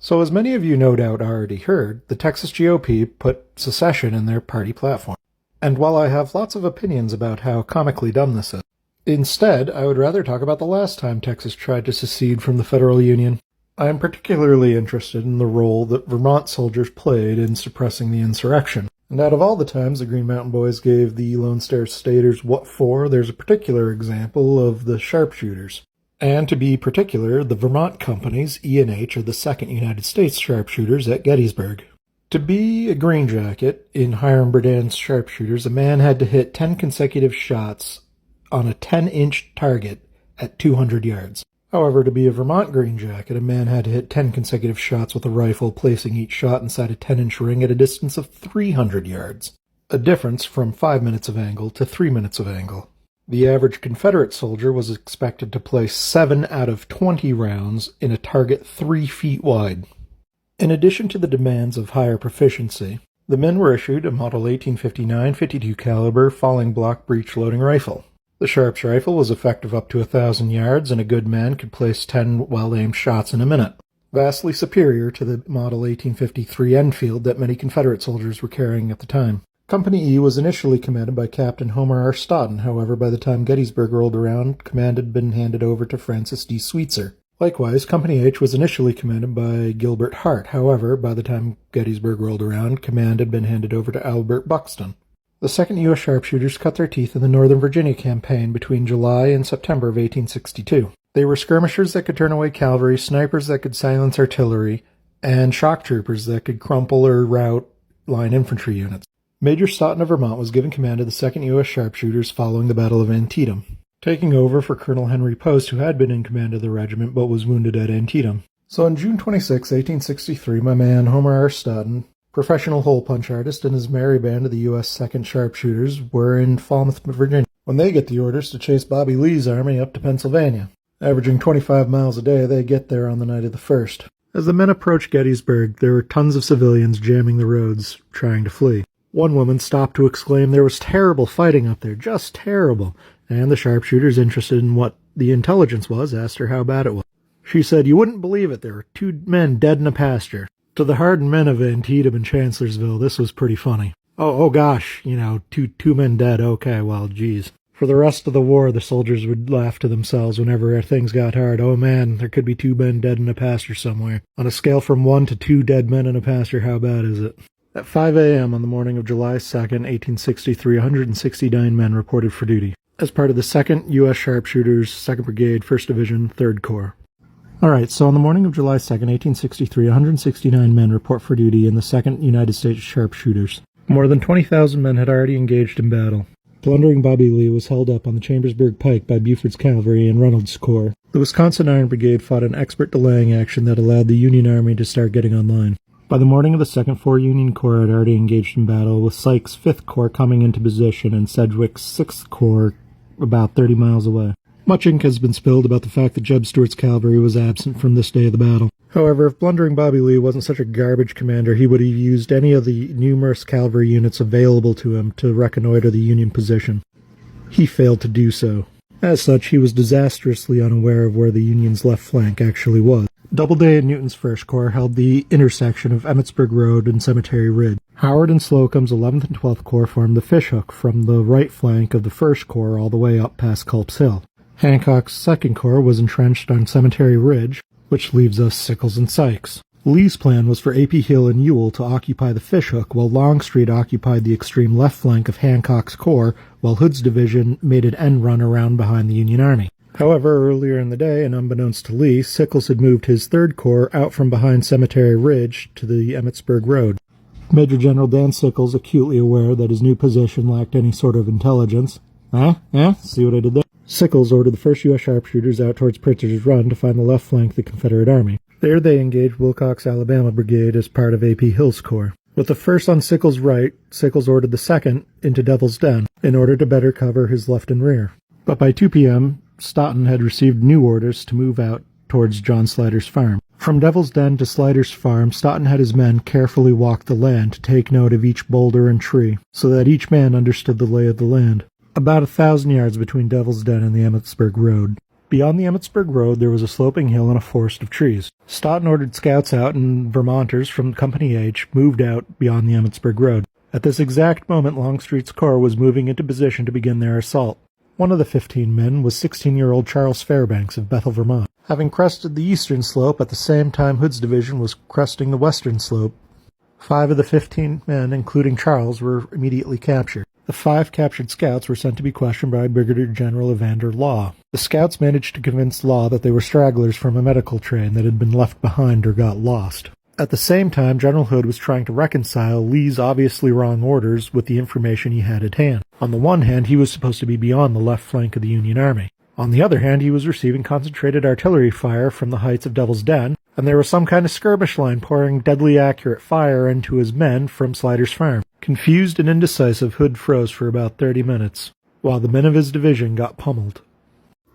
So as many of you no doubt already heard, the Texas GOP put secession in their party platform. And while I have lots of opinions about how comically dumb this is, instead I would rather talk about the last time Texas tried to secede from the federal union. I am particularly interested in the role that Vermont soldiers played in suppressing the insurrection. And out of all the times the Green Mountain Boys gave the Lone Star Staters what for, there's a particular example of the Sharpshooters. And to be particular, the Vermont companies, E&H, are the 2nd United States Sharpshooters at Gettysburg. To be a Green Jacket in Hiram Berdan's Sharpshooters, a man had to hit 10 consecutive shots on a 10-inch target at 200 yards. However, to be a Vermont Green Jacket, a man had to hit 10 consecutive shots with a rifle, placing each shot inside a 10-inch ring at a distance of 300 yards. A difference from 5 minutes of angle to 3 minutes of angle. The average Confederate soldier was expected to place 7 out of 20 rounds in a target 3 feet wide. In addition to the demands of higher proficiency, the men were issued a Model 1859 .52 caliber falling block breech-loading rifle. The Sharps rifle was effective up to 1,000 yards, and a good man could place 10 well-aimed shots in a minute, vastly superior to the Model 1853 Enfield that many Confederate soldiers were carrying at the time. Company E was initially commanded by Captain Homer R. Stoughton. However, by the time Gettysburg rolled around, command had been handed over to Francis D. Sweetser. Likewise, Company H was initially commanded by Gilbert Hart. However, by the time Gettysburg rolled around, command had been handed over to Albert Buxton. The 2nd U.S. Sharpshooters cut their teeth in the Northern Virginia campaign between July and September of 1862. They were skirmishers that could turn away cavalry, snipers that could silence artillery, and shock troopers that could crumple or rout line infantry units. Major Stoughton of Vermont was given command of the 2nd U.S. Sharpshooters following the Battle of Antietam, taking over for Colonel Henry Post, who had been in command of the regiment but was wounded at Antietam. So on June 26, 1863, my man Homer R. Stoughton, professional hole punch artist, and his merry band of the U.S. 2nd Sharpshooters were in Falmouth, Virginia, when they get the orders to chase Bobby Lee's army up to Pennsylvania. Averaging 25 miles a day, they get there on the night of the 1st. As the men approached Gettysburg, there were tons of civilians jamming the roads, trying to flee. One woman stopped to exclaim there was terrible fighting up there, just terrible, and the Sharpshooters, interested in what the intelligence was, asked her how bad it was. She said, "You wouldn't believe it, there were 2 men dead in a pasture." To the hardened men of Antietam and Chancellorsville, this was pretty funny. Oh gosh, two men dead, okay, well, geez. For the rest of the war, the soldiers would laugh to themselves whenever things got hard. Oh man, there could be 2 men dead in a pasture somewhere. On a scale from 1 to 2 dead men in a pasture, how bad is it? At 5 a.m. on the morning of July 2nd, 1863, 169 men reported for duty as part of the 2nd U.S. Sharpshooters, 2nd Brigade, 1st Division, 3rd Corps. Alright, so on the morning of July 2nd, 1863, 169 men report for duty in the 2nd United States Sharpshooters. More than 20,000 men had already engaged in battle. Blundering Bobby Lee was held up on the Chambersburg Pike by Buford's cavalry and Reynolds' corps. The Wisconsin Iron Brigade fought an expert delaying action that allowed the Union Army to start getting online. By the morning of the 2nd, 4 Union Corps had already engaged in battle, with Sykes' 5th Corps coming into position and Sedgwick's 6th Corps about 30 miles away. Much ink has been spilled about the fact that Jeb Stuart's cavalry was absent from this day of the battle. However, if Blundering Bobby Lee wasn't such a garbage commander, he would have used any of the numerous cavalry units available to him to reconnoiter the Union position. He failed to do so. As such, he was disastrously unaware of where the Union's left flank actually was. Doubleday and Newton's 1st Corps held the intersection of Emmitsburg Road and Cemetery Ridge. Howard and Slocum's 11th and 12th Corps formed the fishhook from the right flank of the 1st Corps all the way up past Culp's Hill. Hancock's 2nd Corps was entrenched on Cemetery Ridge, which leaves us Sickles and Sykes. Lee's plan was for A.P. Hill and Ewell to occupy the fishhook, while Longstreet occupied the extreme left flank of Hancock's corps, while Hood's division made an end run around behind the Union Army. However, earlier in the day, and unbeknownst to Lee, Sickles had moved his 3rd Corps out from behind Cemetery Ridge to the Emmitsburg Road. Major General Dan Sickles, acutely aware that his new position lacked any sort of intelligence. See what I did there? Sickles ordered the 1st U.S. Sharpshooters out towards Pritzer's Run to find the left flank of the Confederate Army. There they engaged Wilcox's Alabama Brigade as part of A.P. Hill's corps. With the 1st on Sickles' right, Sickles ordered the 2nd into Devil's Den in order to better cover his left and rear. But by 2 p.m., Stoughton had received new orders to move out towards John Slyder's farm. From Devil's Den to Slyder's farm, Stoughton had his men carefully walk the land to take note of each boulder and tree, so that each man understood the lay of the land. About 1,000 yards between Devil's Den and the Emmitsburg Road. Beyond the Emmitsburg Road, there was a sloping hill and a forest of trees. Stoughton ordered scouts out, and Vermonters from Company H moved out beyond the Emmitsburg Road. At this exact moment, Longstreet's corps was moving into position to begin their assault. One of the 15 men was 16-year-old Charles Fairbanks of Bethel, Vermont. Having crested the eastern slope at the same time Hood's division was cresting the western slope, 5 of the 15 men, including Charles, were immediately captured. The 5 captured scouts were sent to be questioned by Brigadier General Evander Law. The scouts managed to convince Law that they were stragglers from a medical train that had been left behind or got lost. At the same time, General Hood was trying to reconcile Lee's obviously wrong orders with the information he had at hand. On the one hand, he was supposed to be beyond the left flank of the Union Army. On the other hand, he was receiving concentrated artillery fire from the heights of Devil's Den, and there was some kind of skirmish line pouring deadly accurate fire into his men from Slyder's farm. Confused and indecisive, Hood froze for about 30 minutes, while the men of his division got pummeled.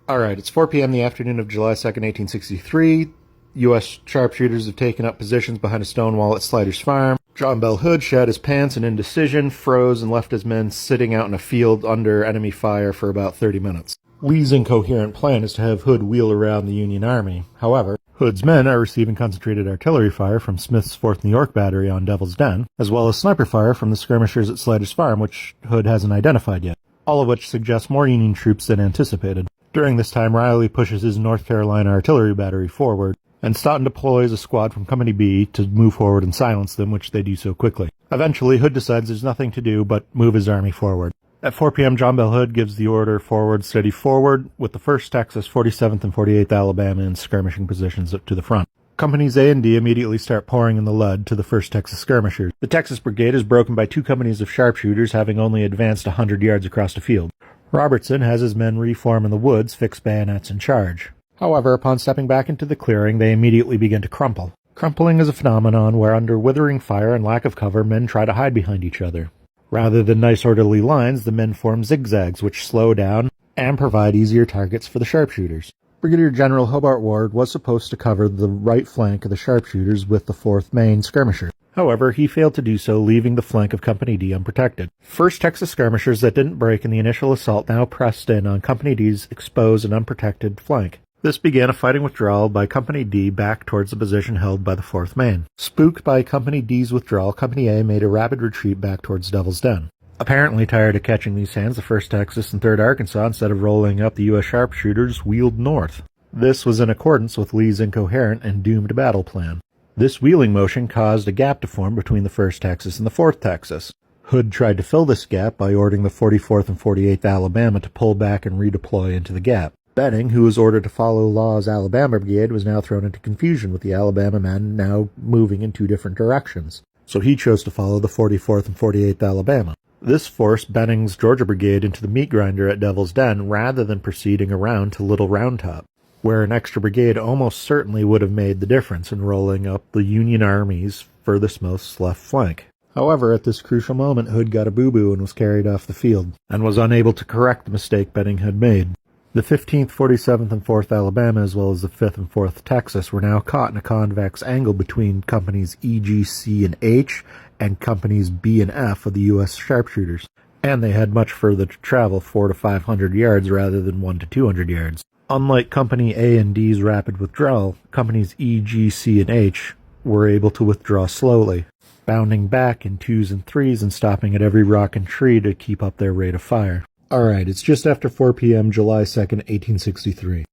Alright, it's 4 p.m. the afternoon of July 2nd, 1863. U.S. sharpshooters have taken up positions behind a stone wall at Slyder's farm. John Bell Hood shat his pants in indecision, froze, and left his men sitting out in a field under enemy fire for about 30 minutes. Lee's incoherent plan is to have Hood wheel around the Union Army. However, Hood's men are receiving concentrated artillery fire from Smith's 4th New York Battery on Devil's Den, as well as sniper fire from the skirmishers at Slyder's farm, which Hood hasn't identified yet, all of which suggests more Union troops than anticipated. During this time, Riley pushes his North Carolina artillery battery forward, and Stoughton deploys a squad from Company B to move forward and silence them, which they do so quickly. Eventually, Hood decides there's nothing to do but move his army forward. At 4 p.m., John Bell Hood gives the order forward, steady forward, with the 1st Texas, 47th, and 48th Alabama in skirmishing positions up to the front. Companies A and D immediately start pouring in the lead to the 1st Texas skirmishers. The Texas Brigade is broken by 2 companies of sharpshooters, having only advanced 100 yards across the field. Robertson has his men reform in the woods, fix bayonets, and charge. However, upon stepping back into the clearing, they immediately begin to crumple. Crumpling is a phenomenon where, under withering fire and lack of cover, men try to hide behind each other. Rather than nice orderly lines, the men form zigzags, which slow down and provide easier targets for the sharpshooters. Brigadier General Hobart Ward was supposed to cover the right flank of the sharpshooters with the 4th Maine skirmishers. However, he failed to do so, leaving the flank of Company D unprotected. 1st Texas skirmishers that didn't break in the initial assault now pressed in on Company D's exposed and unprotected flank. This began a fighting withdrawal by Company D back towards the position held by the 4th Maine. Spooked by Company D's withdrawal, Company A made a rapid retreat back towards Devil's Den. Apparently tired of catching these hands, the 1st Texas and 3rd Arkansas, instead of rolling up the U.S. sharpshooters, wheeled north. This was in accordance with Lee's incoherent and doomed battle plan. This wheeling motion caused a gap to form between the 1st Texas and the 4th Texas. Hood tried to fill this gap by ordering the 44th and 48th Alabama to pull back and redeploy into the gap. Benning, who was ordered to follow Law's Alabama Brigade, was now thrown into confusion with the Alabama men now moving in 2 different directions, so he chose to follow the 44th and 48th Alabama. This forced Benning's Georgia Brigade into the meat grinder at Devil's Den rather than proceeding around to Little Round Top, where an extra brigade almost certainly would have made the difference in rolling up the Union Army's furthestmost left flank. However, at this crucial moment, Hood got a boo-boo and was carried off the field, and was unable to correct the mistake Benning had made. The 15th, 47th, and 4th Alabama, as well as the 5th and 4th Texas, were now caught in a convex angle between companies E, G, C, and H, and companies B and F of the U.S. sharpshooters, and they had much further to travel, 400 to 500 yards rather than 100 to 200 yards. Unlike Company A and D's rapid withdrawal, companies E, G, C, and H were able to withdraw slowly, bounding back in 2s and 3s and stopping at every rock and tree to keep up their rate of fire. Alright, it's just after 4 p.m., July 2nd, 1863.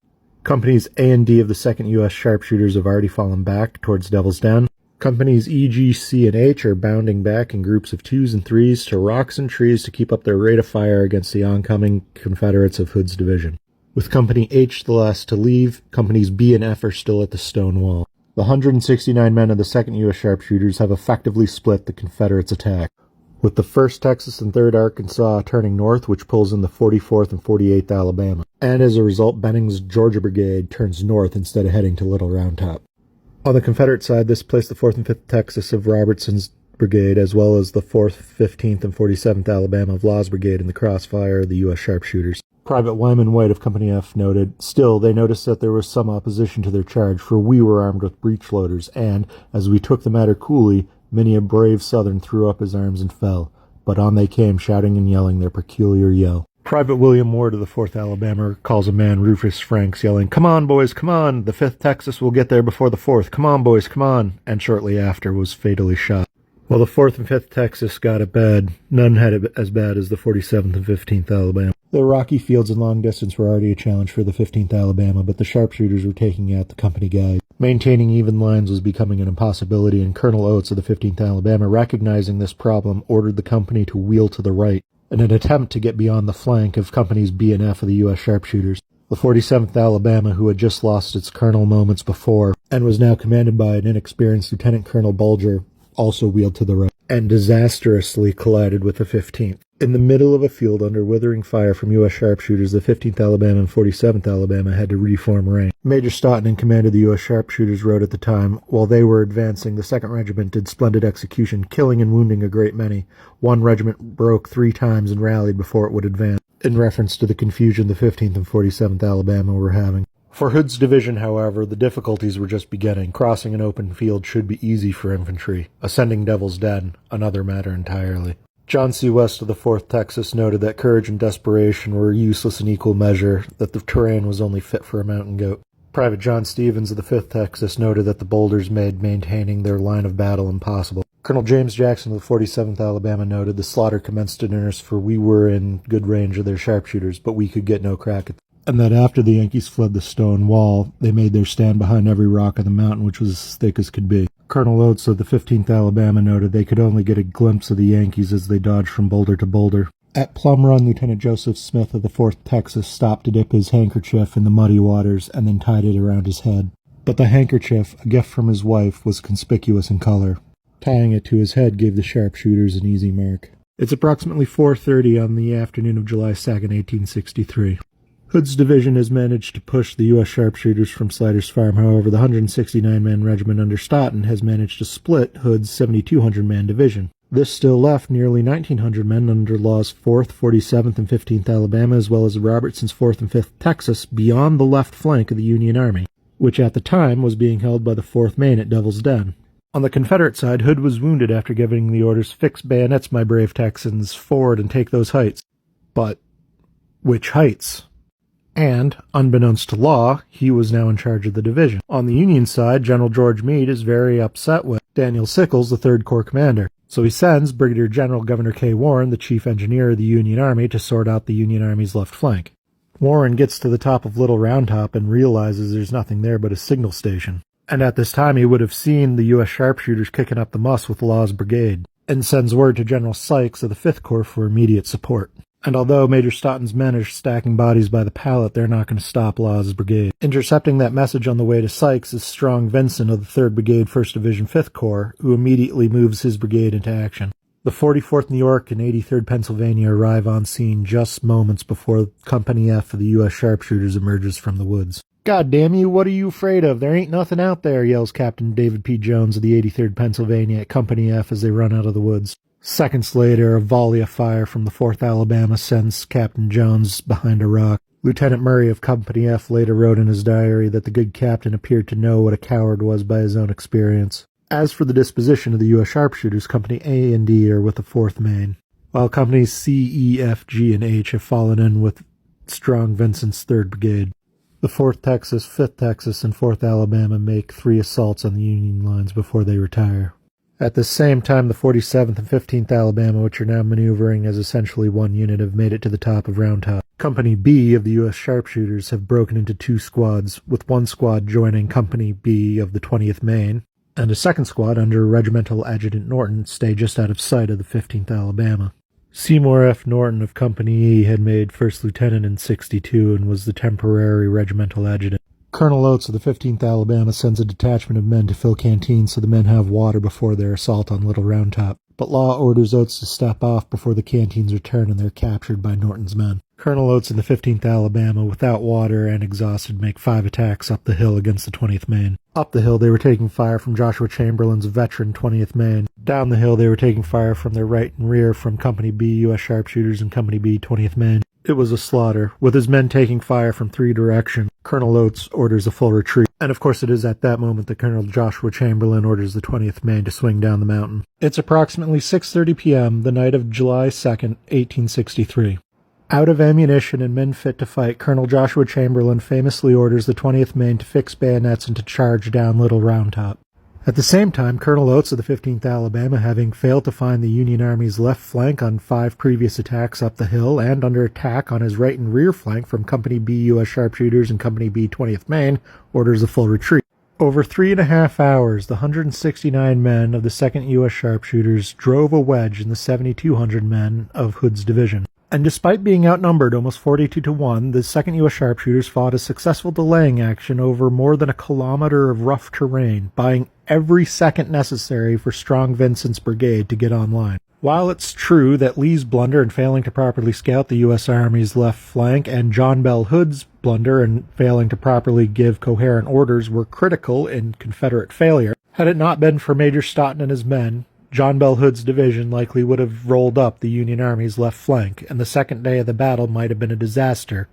Companies A and D of the 2nd U.S. Sharpshooters have already fallen back towards Devil's Den. Companies E, G, C, and H are bounding back in groups of 2s and 3s to rocks and trees to keep up their rate of fire against the oncoming Confederates of Hood's division. With Company H the last to leave, Companies B and F are still at the stone wall. The 169 men of the 2nd U.S. Sharpshooters have effectively split the Confederates' attack, with the 1st Texas and 3rd Arkansas turning north, which pulls in the 44th and 48th Alabama. And as a result, Benning's Georgia Brigade turns north instead of heading to Little Round Top. On the Confederate side, this placed the 4th and 5th Texas of Robertson's Brigade, as well as the 4th, 15th, and 47th Alabama of Law's Brigade in the crossfire of the U.S. Sharpshooters. Private Wyman White of Company F noted, "Still, they noticed that there was some opposition to their charge, for we were armed with breech-loaders, and, as we took the matter coolly, many a brave Southern threw up his arms and fell, but on they came, shouting and yelling their peculiar yell. Private William Ward of the 4th Alabama calls a man Rufus Franks yelling, "Come on, boys, come on! The 5th Texas will get there before the 4th. Come on, boys, come on!" and shortly after was fatally shot. While the 4th and 5th Texas got it bad, none had it as bad as the 47th and 15th Alabama. The rocky fields and long distance were already a challenge for the 15th Alabama, but the sharpshooters were taking out the company guys. Maintaining even lines was becoming an impossibility, and Colonel Oates of the 15th Alabama, recognizing this problem, ordered the company to wheel to the right in an attempt to get beyond the flank of companies B and F of the U.S. sharpshooters. The 47th Alabama, who had just lost its colonel moments before and was now commanded by an inexperienced Lieutenant Colonel Bulger, also wheeled to the right and disastrously collided with the 15th. In the middle of a field under withering fire from U.S. sharpshooters, the 15th Alabama and 47th Alabama had to reform rank. Major Stoughton, in command of the U.S. sharpshooters, wrote at the time, "While they were advancing, the 2nd Regiment did splendid execution, killing and wounding a great many. One regiment broke 3 times and rallied before it would advance," in reference to the confusion the 15th and 47th Alabama were having. For Hood's division, however, the difficulties were just beginning. Crossing an open field should be easy for infantry. Ascending Devil's Den, another matter entirely. John C. West of the 4th Texas noted that courage and desperation were useless in equal measure, that the terrain was only fit for a mountain goat. Private John Stevens of the 5th Texas noted that the boulders made maintaining their line of battle impossible. Colonel James Jackson of the 47th Alabama noted the slaughter commenced in earnest, for we were in good range of their sharpshooters, but we could get no crack at them. And that after the Yankees fled the stone wall, they made their stand behind every rock of the mountain, which was as thick as could be. Colonel Oates of the 15th Alabama noted they could only get a glimpse of the Yankees as they dodged from boulder to boulder. At Plum Run, Lieutenant Joseph Smith of the 4th Texas stopped to dip his handkerchief in the muddy waters and then tied it around his head. But the handkerchief, a gift from his wife, was conspicuous in color. Tying it to his head gave the sharpshooters an easy mark. It's approximately 4:30 on the afternoon of July 2nd, 1863. Hood's division has managed to push the U.S. sharpshooters from Slyder's farm. However, the 169-man regiment under Stoughton has managed to split Hood's 7,200-man division. This still left nearly 1,900 men under Law's 4th, 47th, and 15th Alabama, as well as Robertson's 4th and 5th Texas, beyond the left flank of the Union Army, which at the time was being held by the 4th Maine at Devil's Den. On the Confederate side, Hood was wounded after giving the orders, "Fix bayonets, my brave Texans, forward and take those heights." But which heights? And, unbeknownst to Law, he was now in charge of the division. On the Union side, General George Meade is very upset with Daniel Sickles, the 3rd Corps commander. So he sends Brigadier General Governor K. Warren, the chief engineer of the Union Army, to sort out the Union Army's left flank. Warren gets to the top of Little Round Top and realizes there's nothing there but a signal station. And at this time he would have seen the U.S. sharpshooters kicking up the muss with Law's brigade, and sends word to General Sykes of the 5th Corps for immediate support. And although Major Stoughton's men are stacking bodies by the pallet, they're not going to stop Law's brigade. Intercepting that message on the way to Sykes is Strong Vincent of the 3rd Brigade, 1st Division, 5th Corps, who immediately moves his brigade into action. The 44th New York and 83rd Pennsylvania arrive on scene just moments before Company F of the U.S. sharpshooters emerges from the woods. "God damn you, what are you afraid of? There ain't nothing out there," yells Captain David P. Jones of the 83rd Pennsylvania at Company F as they run out of the woods. Seconds later, a volley of fire from the 4th Alabama sends Captain Jones behind a rock. Lieutenant Murray of Company F later wrote in his diary that the good captain appeared to know what a coward was by his own experience. As for the disposition of the U.S. sharpshooters, Company A and D are with the 4th Maine, while Companies C, E, F, G, and H have fallen in with Strong Vincent's 3rd Brigade. The 4th Texas, 5th Texas, and 4th Alabama make 3 assaults on the Union lines before they retire. At the same time, the 47th and 15th Alabama, which are now maneuvering as essentially one unit, have made it to the top of Round Top. Company B of the U.S. sharpshooters have broken into 2 squads, with one squad joining Company B of the 20th Maine, and a second squad under Regimental Adjutant Norton stay just out of sight of the 15th Alabama. Seymour F. Norton of Company E had made first lieutenant in '62 and was the temporary regimental adjutant. Colonel Oates of the 15th Alabama sends a detachment of men to fill canteens so the men have water before their assault on Little Round Top. But Law orders Oates to step off before the canteens return and they're captured by Norton's men. Colonel Oates and the 15th Alabama, without water and exhausted, make 5 attacks up the hill against the 20th Maine. Up the hill, they were taking fire from Joshua Chamberlain's veteran 20th Maine. Down the hill, they were taking fire from their right and rear from Company B, U.S. Sharpshooters, and Company B, 20th Maine. It was a slaughter, with his men taking fire from 3 directions. Colonel Oates orders a full retreat. And of course it is at that moment that Colonel Joshua Chamberlain orders the 20th Maine to swing down the mountain. It's approximately 6:30 p.m., the night of July 2nd, 1863. Out of ammunition and men fit to fight, Colonel Joshua Chamberlain famously orders the 20th Maine to fix bayonets and to charge down Little Round Top. At the same time, Colonel Oates of the 15th Alabama, having failed to find the Union Army's left flank on 5 previous attacks up the hill and under attack on his right and rear flank from Company B U.S. Sharpshooters and Company B 20th Maine, orders a full retreat. Over 3.5 hours, the 169 men of the 2nd U.S. Sharpshooters drove a wedge in the 7,200 men of Hood's division. And despite being outnumbered almost 42-1, the 2nd U.S. Sharpshooters fought a successful delaying action over more than a kilometer of rough terrain, buying every second necessary for Strong Vincent's brigade to get online. While it's true that Lee's blunder in failing to properly scout the U.S. Army's left flank and John Bell Hood's blunder in failing to properly give coherent orders were critical in Confederate failure, had it not been for Major Stoughton and his men, John Bell Hood's division likely would have rolled up the Union Army's left flank, and the second day of the battle might have been a disaster.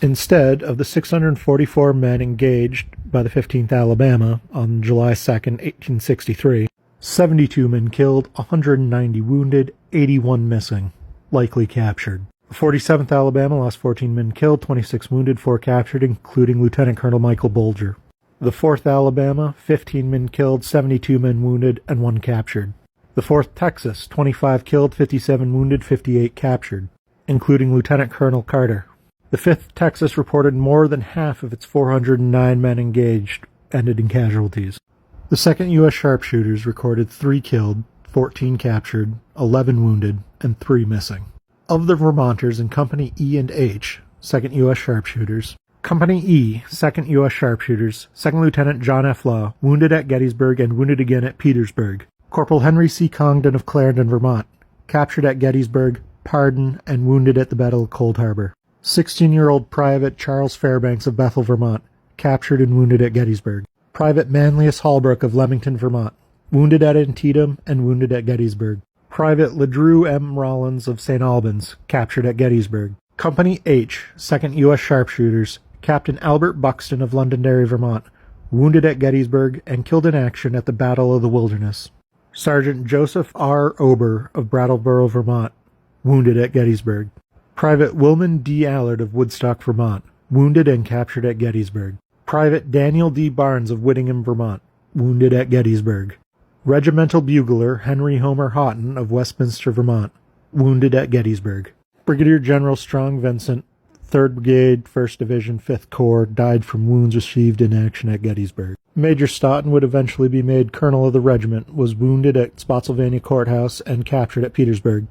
Instead, of the 644 men engaged by the 15th Alabama on July 2, 1863, 72 men killed, 190 wounded, 81 missing, likely captured. The 47th Alabama lost 14 men killed, 26 wounded, 4 captured, including Lieutenant Colonel Michael Bolger. The 4th Alabama, 15 men killed, 72 men wounded, and 1 captured. The 4th Texas, 25 killed, 57 wounded, 58 captured, including Lieutenant Colonel Carter. The 5th Texas reported more than half of its 409 men engaged ended in casualties. The 2nd U.S. Sharpshooters recorded 3 killed, 14 captured, 11 wounded, and 3 missing. Of the Vermonters in Company E and H, 2nd U.S. Sharpshooters, Company E, 2nd U.S. Sharpshooters, 2nd Lieutenant John F. Law, wounded at Gettysburg and wounded again at Petersburg. Corporal Henry C. Congdon of Clarendon, Vermont, captured at Gettysburg, pardoned, and wounded at the Battle of Cold Harbor. 16-year-old Private Charles Fairbanks of Bethel, Vermont, captured and wounded at Gettysburg. Private Manlius Holbrook of Leamington, Vermont, wounded at Antietam and wounded at Gettysburg. Private Ledru M. Rollins of St. Albans, captured at Gettysburg. Company H, 2nd U.S. Sharpshooters, Captain Albert Buxton of Londonderry, Vermont, wounded at Gettysburg and killed in action at the Battle of the Wilderness. Sergeant Joseph R. Ober of Brattleboro, Vermont, wounded at Gettysburg. Private Wilman D. Allard of Woodstock, Vermont, wounded and captured at Gettysburg. Private Daniel D. Barnes of Whittingham, Vermont, wounded at Gettysburg. Regimental Bugler Henry Homer Houghton of Westminster, Vermont, wounded at Gettysburg. Brigadier General Strong Vincent, 3rd Brigade, 1st Division, 5th Corps, died from wounds received in action at Gettysburg. Major Stoughton would eventually be made colonel of the regiment, was wounded at Spotsylvania Courthouse, and captured at Petersburg.